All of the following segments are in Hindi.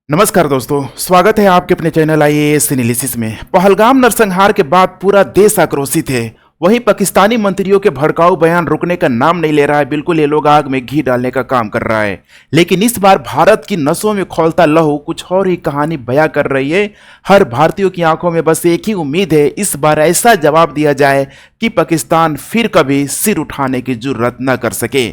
नमस्कार दोस्तों, स्वागत है आपके अपने चैनल आईएएस एनालिसिस में। पहलगाम नरसंहार के बाद पूरा देश आक्रोशित है। वहीं पाकिस्तानी मंत्रियों के भड़काऊ बयान रुकने का नाम नहीं ले रहा है। बिल्कुल ये लोग आग में घी डालने का काम कर रहा है। लेकिन इस बार भारत की नसों में खौलता लहू कुछ और ही कहानी बयां कर रही है। हर भारतीयों की आंखों में बस एक ही उम्मीद है, इस बार ऐसा जवाब दिया जाए कि पाकिस्तान फिर कभी सिर उठाने की जुर्रत न कर सके।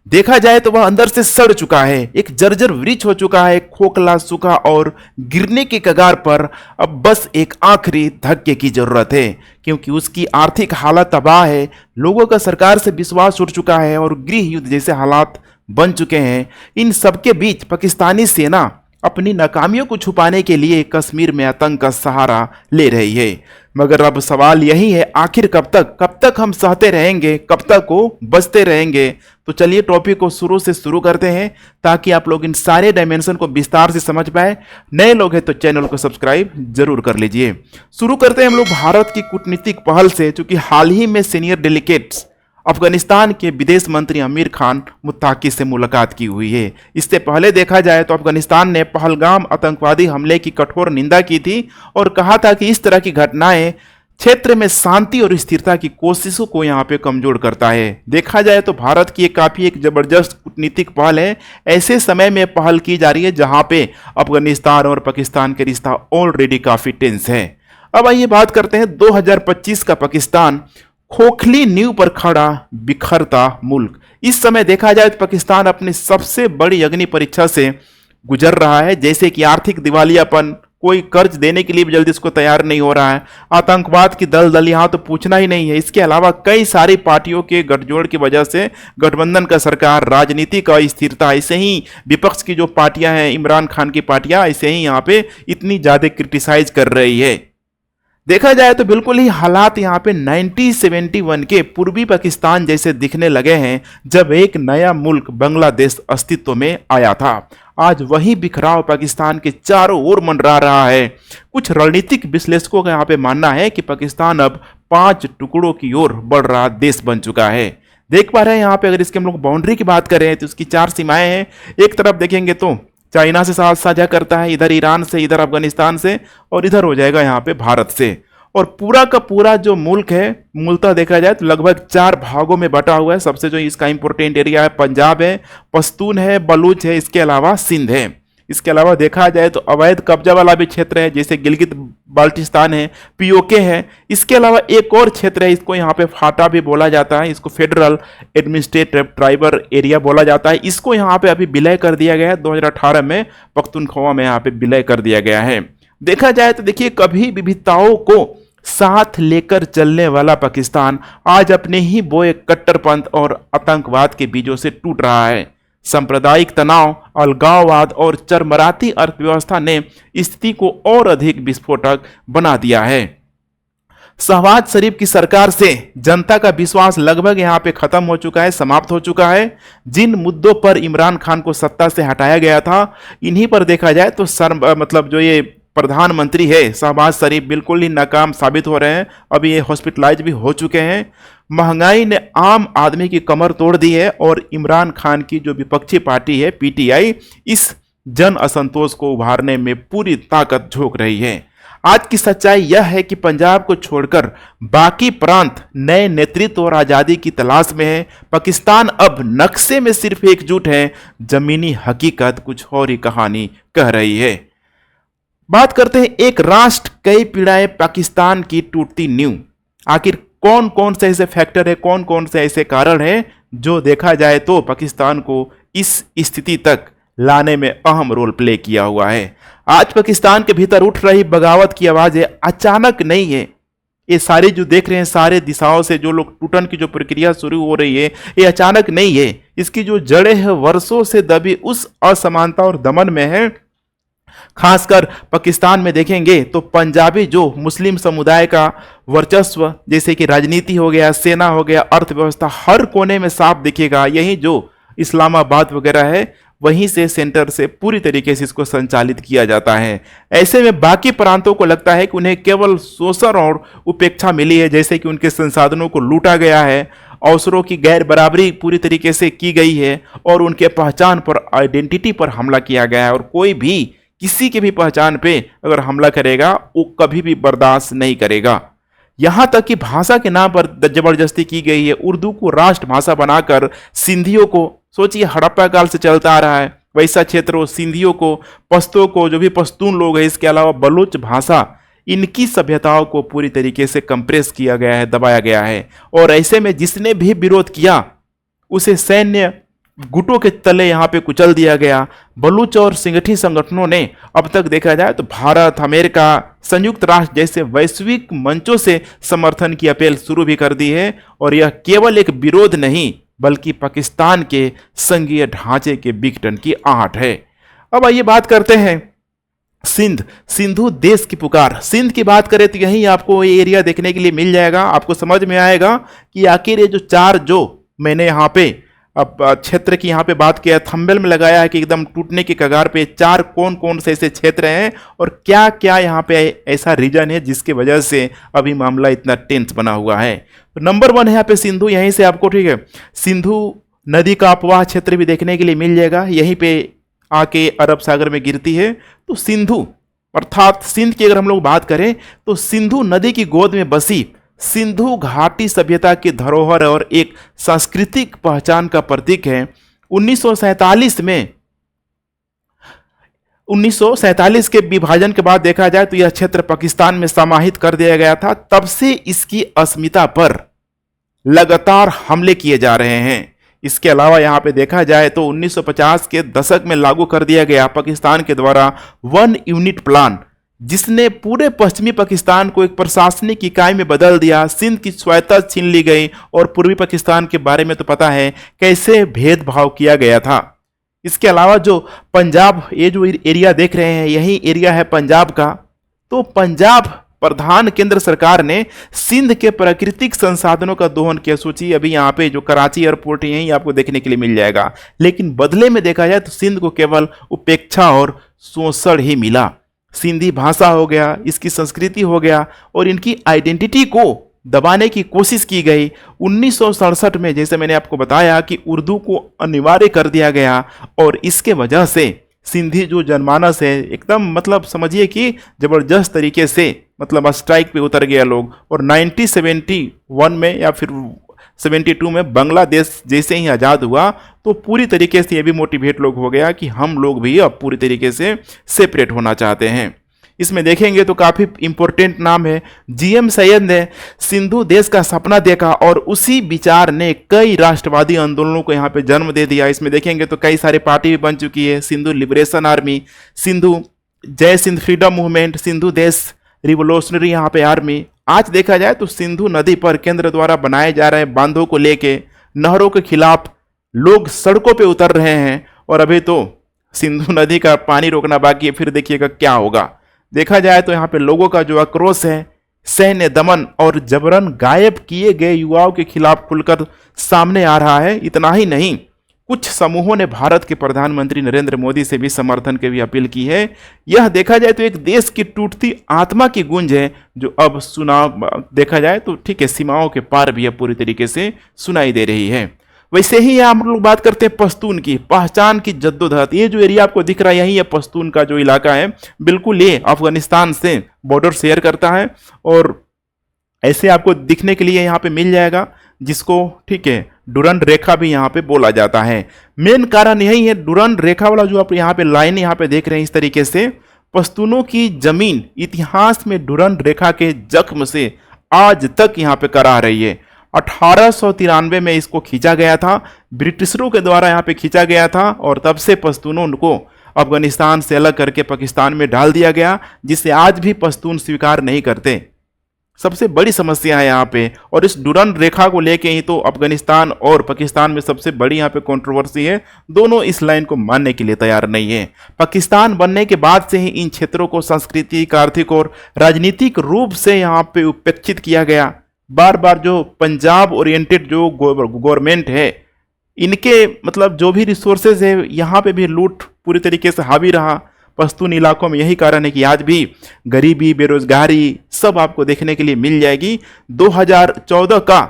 देखा जाए तो वह अंदर से सड़ चुका है, एक जर्जर वृक्ष हो चुका है, खोखला, सूखा और गिरने के कगार पर। अब बस एक आखिरी धक्के की जरूरत है, क्योंकि उसकी आर्थिक हालत तबाह है, लोगों का सरकार से विश्वास उठ चुका है और गृह युद्ध जैसे हालात बन चुके हैं। इन सबके बीच पाकिस्तानी सेना अपनी नाकामियों को छुपाने के लिए कश्मीर में आतंक का सहारा ले रही है। मगर अब सवाल यही है, आखिर कब तक हम सहते रहेंगे, कब तक वो बचते रहेंगे। तो चलिए टॉपिक को शुरू करते हैं, ताकि आप लोग इन सारे डायमेंशन को विस्तार से समझ पाए। नए लोग हैं तो चैनल को सब्सक्राइब जरूर कर लीजिए। शुरू करते हैं हम लोग भारत की कूटनीतिक पहल से, चूंकि हाल ही में सीनियर डेलीगेट्स अफगानिस्तान के विदेश मंत्री आमिर खान मुत्ताकी से मुलाकात की हुई है। इससे पहले देखा जाए तो अफगानिस्तान ने पहलगाम आतंकवादी हमले की कठोर निंदा की थी और कहा था कि इस तरह की घटनाएं क्षेत्र में शांति और स्थिरता की कोशिशों को यहाँ पे कमजोर करता है। देखा जाए तो भारत की काफी एक जबरदस्त कूटनीतिक पहल है। ऐसे समय में पहल की जा रही है जहाँ पे अफगानिस्तान और पाकिस्तान के रिश्ता ऑलरेडी काफी टेंस है। अब आइए बात करते हैं 2025 का पाकिस्तान, खोखली नींव पर खड़ा बिखरता मुल्क। इस समय देखा जाए तो पाकिस्तान अपनी सबसे बड़ी अग्नि परीक्षा से गुजर रहा है, जैसे कि आर्थिक दिवालियापन, कोई कर्ज देने के लिए भी जल्दी इसको तैयार नहीं हो रहा है, आतंकवाद की दलदल यहाँ तो पूछना ही नहीं है। इसके अलावा कई सारी पार्टियों के गठजोड़ की वजह से गठबंधन का सरकार, राजनीति का अस्थिरता, ऐसे ही विपक्ष की जो पार्टियां हैं, इमरान खान की पार्टियां, ऐसे ही यहाँ पे इतनी ज्यादा क्रिटिसाइज कर रही है। देखा जाए तो बिल्कुल ही हालात यहाँ पे 1971 के पूर्वी पाकिस्तान जैसे दिखने लगे हैं, जब एक नया मुल्क बांग्लादेश अस्तित्व में आया था। आज वही बिखराव पाकिस्तान के चारों ओर मंडरा रहा है। कुछ रणनीतिक विश्लेषकों का यहाँ पे मानना है कि पाकिस्तान अब 5 टुकड़ों की ओर बढ़ रहा देश बन चुका है। देख पा रहे हैं यहाँ पे, अगर इसके हम लोग बाउंड्री की बात करें तो उसकी 4 सीमाएं हैं। एक तरफ देखेंगे तो चाइना से साथ साझा करता है, इधर ईरान से, इधर अफगानिस्तान से और इधर हो जाएगा यहाँ पे भारत से। और पूरा का पूरा जो मुल्क है, मूलतः देखा जाए तो लगभग 4 भागों में बटा हुआ है। सबसे जो इसका इंपोर्टेंट एरिया है पंजाब है, पश्तून है, बलूच है, इसके अलावा सिंध है। इसके अलावा देखा जाए तो अवैध कब्जा वाला भी क्षेत्र है, जैसे गिलगित बाल्टिस्तान है, पीओके है। इसके अलावा एक और क्षेत्र है, इसको यहाँ पे फाटा भी बोला जाता है, इसको फेडरल एडमिनिस्ट्रेटिव ट्राइबल एरिया बोला जाता है। इसको यहाँ पे अभी विलय कर दिया गया है, 2018 में पख्तूनख्वा में यहाँ पे विलय कर दिया गया है। देखा जाए तो देखिए, कभी विविधताओं को साथ लेकर चलने वाला पाकिस्तान आज अपने ही बोए कट्टरपंथ और आतंकवाद के बीजों से टूट रहा है। सांप्रदायिक तनाव, अलगाववाद और चरमराती अर्थव्यवस्था ने स्थिति को और अधिक विस्फोटक बना दिया है। शहबाज शरीफ की सरकार से जनता का विश्वास लगभग यहाँ पे खत्म हो चुका है, समाप्त हो चुका है। जिन मुद्दों पर इमरान खान को सत्ता से हटाया गया था, इन्हीं पर देखा जाए तो मतलब जो ये प्रधानमंत्री है शहबाज शरीफ, बिल्कुल ही नाकाम साबित हो रहे हैं। अभी ये हॉस्पिटलाइज भी हो चुके हैं। महंगाई ने आम आदमी की कमर तोड़ दी है और इमरान खान की जो विपक्षी पार्टी है पीटीआई, इस जन असंतोष को उभारने में पूरी ताकत झोंक रही है। आज की सच्चाई यह है कि पंजाब को छोड़कर बाकी प्रांत नए नेतृत्व और आजादी की तलाश में है। पाकिस्तान अब नक्शे में सिर्फ एकजुट है, जमीनी हकीकत कुछ और ही कहानी कह रही है। बात करते हैं एक राष्ट्र कई पीड़ाएं, पाकिस्तान की टूटती नींव। आखिर कौन कौन से ऐसे फैक्टर है, कौन कौन से ऐसे कारण है जो देखा जाए तो पाकिस्तान को इस स्थिति तक लाने में अहम रोल प्ले किया हुआ है। आज पाकिस्तान के भीतर उठ रही बगावत की आवाजें अचानक नहीं है। ये सारे जो देख रहे हैं, सारे दिशाओं से जो लोग टूटन की जो प्रक्रिया शुरू हो रही है, ये अचानक नहीं है। इसकी जो जड़ें हैं वर्षों से दबी उस असमानता और दमन में है। खासकर पाकिस्तान में देखेंगे तो पंजाबी जो मुस्लिम समुदाय का वर्चस्व, जैसे कि राजनीति हो गया, सेना हो गया, अर्थव्यवस्था, हर कोने में साफ दिखेगा। यही जो इस्लामाबाद वगैरह है, वहीं से सेंटर से पूरी तरीके से इसको संचालित किया जाता है। ऐसे में बाकी प्रांतों को लगता है कि उन्हें केवल शोषण और उपेक्षा मिली है, जैसे कि उनके संसाधनों को लूटा गया है, अवसरों की गैर बराबरी पूरी तरीके से की गई है और उनके पहचान पर, आइडेंटिटी पर हमला किया गया है और कोई भी किसी की भी पहचान पे अगर हमला करेगा वो कभी भी बर्दाश्त नहीं करेगा। यहां तक कि भाषा के नाम पर जबरदस्ती की गई है। उर्दू को राष्ट्रभाषा बनाकर सिंधियों को, सोचिए हड़प्पा काल से चलता आ रहा है वैसा क्षेत्रों, सिंधियों को, पश्तो को, जो भी पश्तून लोग हैं, इसके अलावा बलूच भाषा, इनकी सभ्यताओं को पूरी तरीके से कंप्रेस किया गया है, दबाया गया है। और ऐसे में जिसने भी विरोध किया उसे सैन्य गुटों के तले यहाँ पे कुचल दिया गया। बलूच और सिंगठी संगठनों ने अब तक देखा जाए तो भारत, अमेरिका, संयुक्त राष्ट्र जैसे वैश्विक मंचों से समर्थन की अपील शुरू भी कर दी है। और यह केवल एक विरोध नहीं बल्कि पाकिस्तान के संघीय ढांचे के विघटन की आहट है। अब आइए बात करते हैं सिंध, सिंधु देश की पुकार। सिंध की बात करें तो यहीं आपको ये एरिया देखने के लिए मिल जाएगा। आपको समझ में आएगा कि आखिर ये जो चार, जो मैंने यहाँ पे अब क्षेत्र की यहाँ पे बात किया, थंबनेल में लगाया है कि एकदम टूटने की कगार पे चार कौन कौन से ऐसे क्षेत्र हैं और क्या क्या यहाँ पे ऐसा रीजन है जिसकी वजह से अभी मामला इतना टेंस बना हुआ है। तो नंबर 1 है यहाँ पे सिंधु। यहीं से आपको, ठीक है, सिंधु नदी का अपवाह क्षेत्र भी देखने के लिए मिल जाएगा। यहीं पे आके अरब सागर में गिरती है। तो सिंधु अर्थात सिंध की अगर हम लोग बात करें तो सिंधु नदी की गोद में बसी सिंधु घाटी सभ्यता की धरोहर और एक सांस्कृतिक पहचान का प्रतीक है। 1947 के विभाजन के बाद देखा जाए तो यह क्षेत्र पाकिस्तान में समाहित कर दिया गया था। तब से इसकी अस्मिता पर लगातार हमले किए जा रहे हैं। इसके अलावा यहाँ पे देखा जाए तो 1950 के दशक में लागू कर दिया गया पाकिस्तान के द्वारा 1 यूनिट प्लान, जिसने पूरे पश्चिमी पाकिस्तान को एक प्रशासनिक इकाई में बदल दिया। सिंध की स्वायत्तता छीन ली गई और पूर्वी पाकिस्तान के बारे में तो पता है कैसे भेदभाव किया गया था। इसके अलावा जो पंजाब, ये जो एरिया देख रहे हैं यही एरिया है पंजाब का। तो पंजाब प्रधान केंद्र सरकार ने सिंध के प्राकृतिक संसाधनों का दोहन किया। सोचिए अभी यहाँ पे जो कराची एयरपोर्ट है यही आपको देखने के लिए मिल जाएगा, लेकिन बदले में देखा जाए तो सिंध को केवल उपेक्षा और शोषण ही मिला। सिंधी भाषा हो गया, इसकी संस्कृति हो गया और इनकी आइडेंटिटी को दबाने की कोशिश की गई। 1967 में जैसे मैंने आपको बताया कि उर्दू को अनिवार्य कर दिया गया और इसके वजह से सिंधी जो जनमानस है एकदम मतलब समझिए कि जबरदस्त तरीके से मतलब स्ट्राइक पे उतर गया लोग। और 1971 में या फिर 72 में बांग्लादेश जैसे ही आज़ाद हुआ तो पूरी तरीके से ये भी मोटिवेट लोग हो गया कि हम लोग भी अब पूरी तरीके से सेपरेट होना चाहते हैं। इसमें देखेंगे तो काफ़ी इंपॉर्टेंट नाम है जीएम सैयद ने सिंधु देश का सपना देखा और उसी विचार ने कई राष्ट्रवादी आंदोलनों को यहाँ पे जन्म दे दिया। इसमें देखेंगे तो कई सारे पार्टी भी बन चुकी है, सिंधु लिबरेशन आर्मी, सिंधु जय सिंध फ्रीडम मूवमेंट, सिंधु देश रिवोल्यूशनरी यहाँ पे आर्मी। आज देखा जाए तो सिंधु नदी पर केंद्र द्वारा बनाए जा रहे बांधों को लेके, नहरों के खिलाफ लोग सड़कों पे उतर रहे हैं। और अभी तो सिंधु नदी का पानी रोकना बाकी है, फिर देखिएगा क्या होगा। देखा जाए तो यहाँ पे लोगों का जो आक्रोश है सैन्य दमन और जबरन गायब किए गए युवाओं के खिलाफ खुलकर सामने आ रहा है। इतना ही नहीं, कुछ समूहों ने भारत के प्रधानमंत्री नरेंद्र मोदी से भी समर्थन की भी अपील की है। यह देखा जाए तो एक देश की टूटती आत्मा की गूंज है जो अब देखा जाए तो ठीक है सीमाओं के पार भी अब पूरी तरीके से सुनाई दे रही है। वैसे ही यहाँ हम लोग बात करते हैं पश्तून की पहचान की जद्दोजहद। ये जो एरिया आपको दिख रहा है यही है पश्तून का जो इलाका है, बिल्कुल ये अफगानिस्तान से बॉर्डर शेयर करता है और ऐसे आपको दिखने के लिए यहाँ पे मिल जाएगा, जिसको ठीक है डुरंड रेखा भी यहाँ पे बोला जाता है। मेन कारण यही है डुरंड रेखा वाला जो आप यहाँ पे लाइन यहाँ पे देख रहे हैं इस तरीके से, पश्तूनों की जमीन इतिहास में डुरंड रेखा के जख्म से आज तक यहाँ पे करा रही है। 1893 में इसको खींचा गया था, ब्रिटिशरों के द्वारा यहाँ पे खींचा गया था और तब से पश्तूनों को अफगानिस्तान से अलग करके पाकिस्तान में डाल दिया गया, जिसे आज भी पश्तून स्वीकार नहीं करते। सबसे बड़ी समस्या है यहाँ पे। और इस डुरंड रेखा को लेके ही तो अफगानिस्तान और पाकिस्तान में सबसे बड़ी यहाँ पे कंट्रोवर्सी है। दोनों इस लाइन को मानने के लिए तैयार नहीं है। पाकिस्तान बनने के बाद से ही इन क्षेत्रों को सांस्कृतिक, आर्थिक और राजनीतिक रूप से यहाँ पे उपेक्षित किया गया। बार बार जो पंजाब ओरिएंटेड जो गवर्नमेंट है, इनके मतलब जो भी रिसोर्सेज है यहाँ पे भी लूट पूरी तरीके से हावी रहा पश्तून इलाकों में। यही कारण है कि आज भी गरीबी, बेरोजगारी सब आपको देखने के लिए मिल जाएगी। 2014 का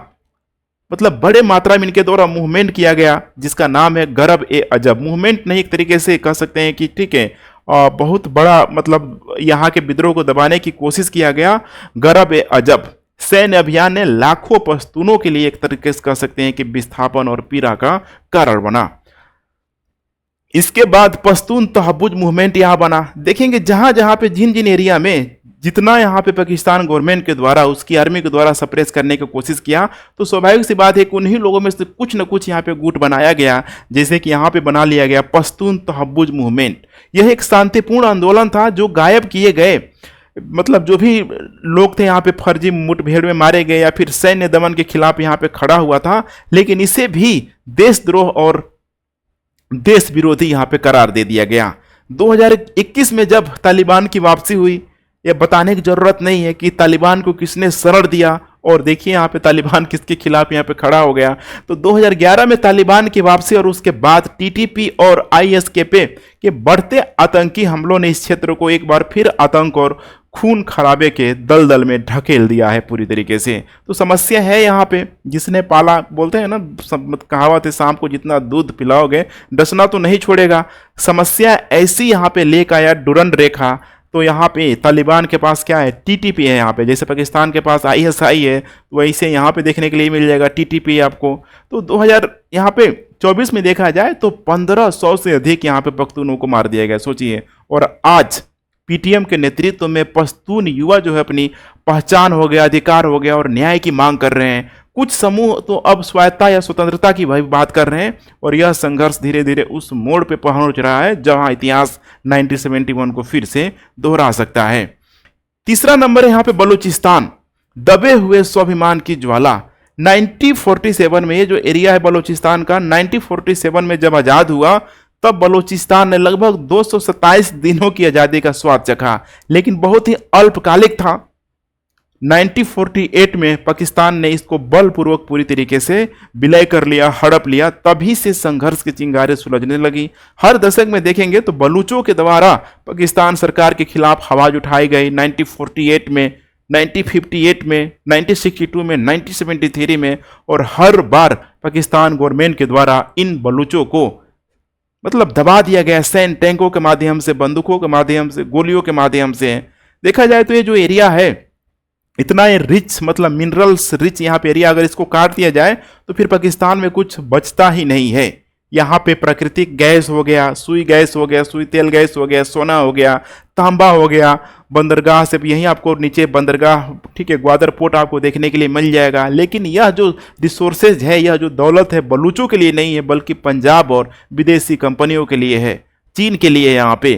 मतलब बड़े मात्रा में इनके द्वारा मूवमेंट किया गया जिसका नाम है गरब ए अजब। मूवमेंट नहीं, एक तरीके से कह सकते हैं कि ठीक है बहुत बड़ा मतलब यहाँ के विद्रोह को दबाने की कोशिश किया गया। गरब ए अजब सैन्य अभियान ने लाखों पश्तूनों के लिए एक तरीके से कह सकते हैं कि विस्थापन और पीड़ा का कारण बना। इसके बाद पश्तून तहब्बुज मूवमेंट यहाँ बना। देखेंगे जहां जहां पे जिन जिन एरिया में जितना यहाँ पे पाकिस्तान गवर्नमेंट के द्वारा उसकी आर्मी के द्वारा सप्रेस करने की कोशिश किया, तो स्वाभाविक सी बात है कि उन्हीं लोगों में से कुछ न कुछ यहाँ पे गुट बनाया गया। जैसे कि यहाँ पे बना लिया गया पश्तून तहब्बुज मूवमेंट। यह एक शांतिपूर्ण आंदोलन था जो गायब किए गए मतलब जो भी लोग थे यहाँ पे फर्जी मुठभेड़ में मारे गए या फिर सैन्य दमन के खिलाफ यहाँ पे खड़ा हुआ था, लेकिन इसे भी देशद्रोह और देश विरोधी यहाँ पे करार दे दिया गया। 2021 में जब तालिबान की वापसी हुई, यह बताने की जरूरत नहीं है कि तालिबान को किसने शरण दिया और देखिए यहाँ पे तालिबान किसके खिलाफ यहाँ पे खड़ा हो गया। तो 2011 में तालिबान की वापसी और उसके बाद टीटीपी और आईएसकेपी के बढ़ते आतंकी हमलों ने इस क्षेत्र को एक बार फिर आतंक और खून खराबे के दलदल में ढकेल दिया है पूरी तरीके से। तो समस्या है यहाँ पे, जिसने पाला बोलते हैं ना, कहावत है शाम को जितना दूध पिलाओगे डसना तो नहीं छोड़ेगा। समस्या ऐसी यहाँ पे लेकर आया डुरंड रेखा। तो यहाँ पे तालिबान के पास क्या है, टीटीपी है। यहाँ पे जैसे पाकिस्तान के पास आईएसआई है, वैसे यहाँ पे देखने के लिए मिल जाएगा टीटीपी आपको। तो 2024 में देखा जाए तो 1500 से अधिक यहाँ पे पख्तूनों को मार दिया गया, सोचिए। और आज पीटीएम के नेतृत्व में पश्तून युवा जो है अपनी पहचान हो गया, अधिकार हो गया और न्याय की मांग कर रहे हैं। कुछ समूह तो अब स्वायत्ता या स्वतंत्रता की भाई बात कर रहे हैं और यह संघर्ष धीरे धीरे उस मोड़ पे पहुंच रहा है जहां इतिहास 1971 को फिर से दोहरा सकता है। तीसरा नंबर है यहाँ पे बलूचिस्तान, दबे हुए स्वाभिमान की ज्वाला। 1947 में ये जो एरिया है बलूचिस्तान का, 1947 में जब आजाद हुआ तब बलूचिस्तान ने लगभग 227 दिनों की आजादी का स्वाद चखा, लेकिन बहुत ही अल्पकालिक था। 1948 में पाकिस्तान ने इसको बलपूर्वक पूरी तरीके से विलय कर लिया, हड़प लिया। तभी से संघर्ष की चिंगारें सुलझने लगी। हर दशक में देखेंगे तो बलूचों के द्वारा पाकिस्तान सरकार के खिलाफ आवाज उठाई गई। 1948 में, 1958 में, 1962 में, 1973 में, और हर बार पाकिस्तान गवर्नमेंट के द्वारा इन बलूचों को मतलब दबा दिया गया, सैन्य टैंकों के माध्यम से, बंदूकों के माध्यम से, गोलियों के माध्यम से। देखा जाए तो ये जो एरिया है इतना ये रिच मतलब मिनरल्स रिच यहाँ पे एरिया, अगर इसको काट दिया जाए तो फिर पाकिस्तान में कुछ बचता ही नहीं है। यहाँ पे प्राकृतिक गैस हो गया, सुई गैस हो गया, सुई तेल गैस हो गया, सोना हो गया, तांबा हो गया। बंदरगाह से यहीं आपको नीचे बंदरगाह, ठीक है, ग्वादर पोर्ट आपको देखने के लिए मिल जाएगा। लेकिन यह जो रिसोर्सेज है, यह जो दौलत है, बलूचों के लिए नहीं है बल्कि पंजाब और विदेशी कंपनियों के लिए है, चीन के लिए। यहाँ पे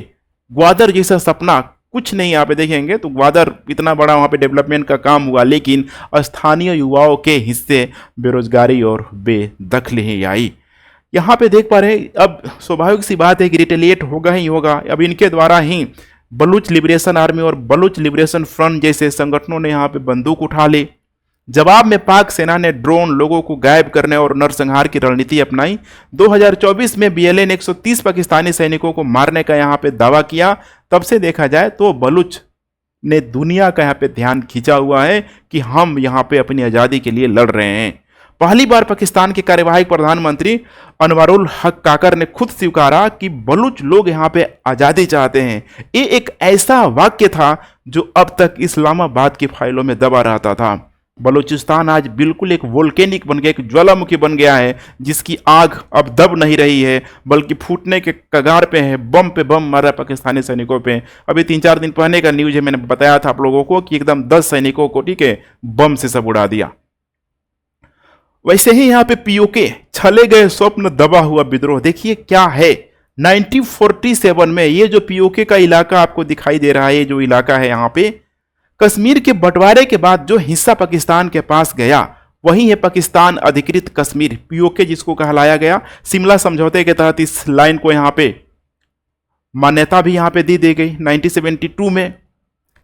ग्वादर जैसा सपना कुछ नहीं यहाँ पे देखेंगे तो ग्वादर इतना बड़ा वहाँ पे डेवलपमेंट का काम हुआ, लेकिन स्थानीय युवाओं के हिस्से बेरोजगारी और बेदखली ही आई। यहाँ पे देख पा रहे हैं, अब स्वाभाविक सी बात है कि रिटेलिएट होगा ही होगा। अब इनके द्वारा ही बलूच लिबरेशन आर्मी और बलूच लिबरेशन फ्रंट जैसे संगठनों ने यहाँ पे बंदूक उठा ली। जवाब में पाक सेना ने ड्रोन, लोगों को गायब करने और नरसंहार की रणनीति अपनाई। 2024 में बीएलए ने 130 पाकिस्तानी सैनिकों को मारने का यहाँ पे दावा किया। तब से देखा जाए तो बलूच ने दुनिया का यहाँ पे ध्यान खींचा हुआ है कि हम यहाँ पे अपनी आज़ादी के लिए लड़ रहे हैं। पहली बार पाकिस्तान के कार्यवाहक प्रधानमंत्री अनवरुल हक काकर ने खुद स्वीकारा कि बलूच लोग यहाँ पे आज़ादी चाहते हैं। ये एक ऐसा वाक्य था जो अब तक इस्लामाबाद की फाइलों में दबा रहता था। बलूचिस्तान आज बिल्कुल एक वोल्केनिक बन गया, एक ज्वालामुखी बन गया है, जिसकी आग अब दब नहीं रही है बल्कि फूटने के कगार पे है। बम पे बम मारा पाकिस्तानी सैनिकों पे। अभी 3-4 दिन पहले का न्यूज है, मैंने बताया था आप लोगों को कि एकदम 10 सैनिकों को, ठीक है, बम से सब उड़ा दिया। वैसे ही यहाँ पे पीओके, छले गए स्वप्न, दबा हुआ विद्रोह। देखिए क्या है, 1947 में ये जो पीओके का इलाका आपको दिखाई दे रहा है, ये जो इलाका है यहाँ पे, कश्मीर के बंटवारे के बाद जो हिस्सा पाकिस्तान के पास गया वही है पाकिस्तान अधिकृत कश्मीर, पीओके जिसको कहलाया गया। शिमला समझौते के तहत इस लाइन को यहाँ पे मान्यता भी यहाँ पे दी गई 1972 में।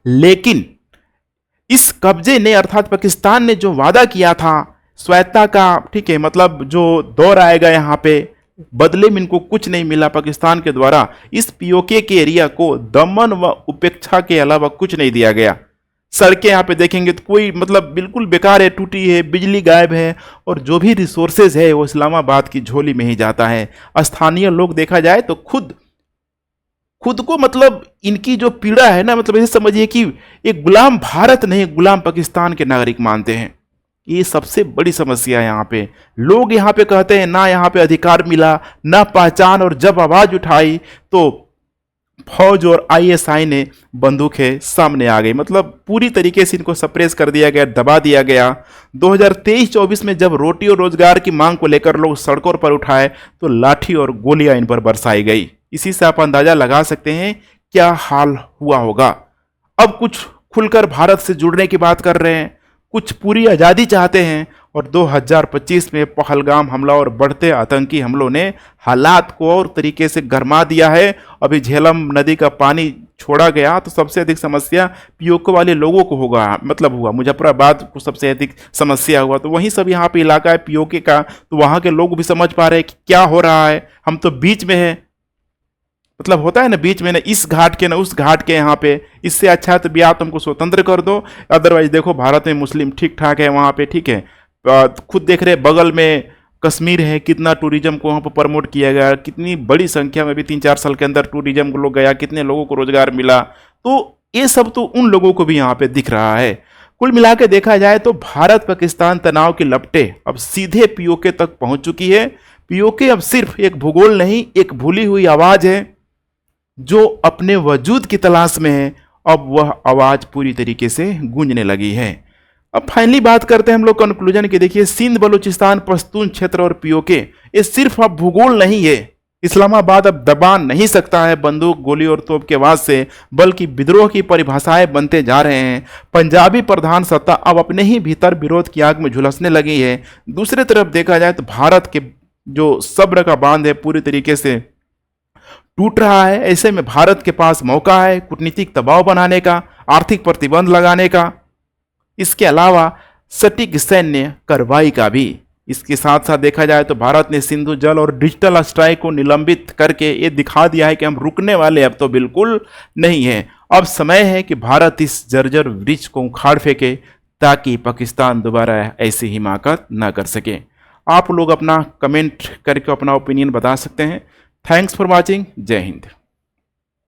लेकिन इस कब्जे ने अर्थात पाकिस्तान ने जो वादा किया था स्वायत्ता का, ठीक है, मतलब जो दौर आएगा यहाँ पे, बदले में इनको कुछ नहीं मिला। पाकिस्तान के द्वारा इस पीओके के एरिया को दमन व उपेक्षा के अलावा कुछ नहीं दिया गया। सड़कें यहाँ पे देखेंगे तो कोई मतलब बिल्कुल बेकार है, टूटी है, बिजली गायब है, और जो भी रिसोर्सेज है वो इस्लामाबाद की झोली में ही जाता है। स्थानीय लोग देखा जाए तो खुद खुद को मतलब इनकी जो पीड़ा है ना, मतलब ऐसे समझिए कि एक गुलाम भारत नहीं, गुलाम पाकिस्तान के नागरिक मानते हैं। ये सबसे बड़ी समस्या है यहाँ पे। लोग यहाँ पे कहते हैं ना यहाँ पे अधिकार मिला ना पहचान, और जब आवाज उठाई तो फौज और आईएसआई ने बंदूकें सामने आ गई। मतलब पूरी तरीके से इनको सप्रेस कर दिया गया, दबा दिया गया। 2023-24 में जब रोटी और रोजगार की मांग को लेकर लोग सड़कों पर उठाए तो लाठी और गोलियां इन पर बरसाई गई। इसी से आप अंदाजा लगा सकते हैं क्या हाल हुआ होगा। अब कुछ खुलकर भारत से जुड़ने की बात कर रहे हैं, कुछ पूरी आज़ादी चाहते हैं, और 2025 में पहलगाम हमला और बढ़ते आतंकी हमलों ने हालात को और तरीके से गरमा दिया है। अभी झेलम नदी का पानी छोड़ा गया तो सबसे अधिक समस्या पीओके वाले लोगों को हुआ, मुजफ्फराबाद को सबसे अधिक समस्या हुआ। तो वहीं सब यहाँ पे इलाका है पीओके का, तो वहाँ के लोग भी समझ पा रहे हैं कि क्या हो रहा है, हम तो बीच में है। मतलब होता है ना बीच में, ना इस घाट के ना उस घाट के, यहाँ पे इससे अच्छा है तो बिहार तुमको स्वतंत्र कर दो। अदरवाइज देखो भारत में मुस्लिम ठीक ठाक है वहाँ पे, ठीक है। खुद देख रहे बगल में कश्मीर है, कितना टूरिज्म को वहाँ पर प्रमोट किया गया, कितनी बड़ी संख्या में भी 3-4 साल के अंदर टूरिज्म को लोग गया, कितने लोगों को रोजगार मिला। तो ये सब तो उन लोगों को भी यहाँ पे दिख रहा है। कुल मिला के देखा जाए तो भारत पाकिस्तान तनाव की लपटें अब सीधे पीओके तक पहुंच चुकी है। पीओके अब सिर्फ एक भूगोल नहीं, एक भूली हुई आवाज है जो अपने वजूद की तलाश में है। अब वह आवाज पूरी तरीके से गूंजने लगी है। अब फाइनली बात करते हैं हम लोग कंक्लूजन की। देखिए, सिंध बलूचिस्तान पश्तून क्षेत्र और पीओके ये सिर्फ अब भूगोल नहीं है। इस्लामाबाद अब दबा नहीं सकता है बंदूक, गोली और तोप के आवाज से, बल्कि विद्रोह की परिभाषाएं बनते जा रहे हैं। पंजाबी प्रधान सत्ता अब अपने ही भीतर विरोध की आग में झुलसने लगी है। दूसरी तरफ देखा जाए तो भारत के जो सब्र का बांध है पूरी तरीके से टूट रहा है। ऐसे में भारत के पास मौका है कूटनीतिक दबाव बनाने का, आर्थिक प्रतिबंध लगाने का, इसके अलावा सटीक सैन्य कार्रवाई का भी। इसके साथ साथ देखा जाए तो भारत ने सिंधु जल और डिजिटल स्ट्राइक को निलंबित करके ये दिखा दिया है कि हम रुकने वाले अब तो बिल्कुल नहीं है। अब समय है कि भारत इस जर्जर वृक्ष को उखाड़ फेंके ताकि पाकिस्तान दोबारा ऐसी हिमाकत न कर सके। आप लोग अपना कमेंट करके अपना ओपिनियन बता सकते हैं। Thanks for watching. जय हिंद।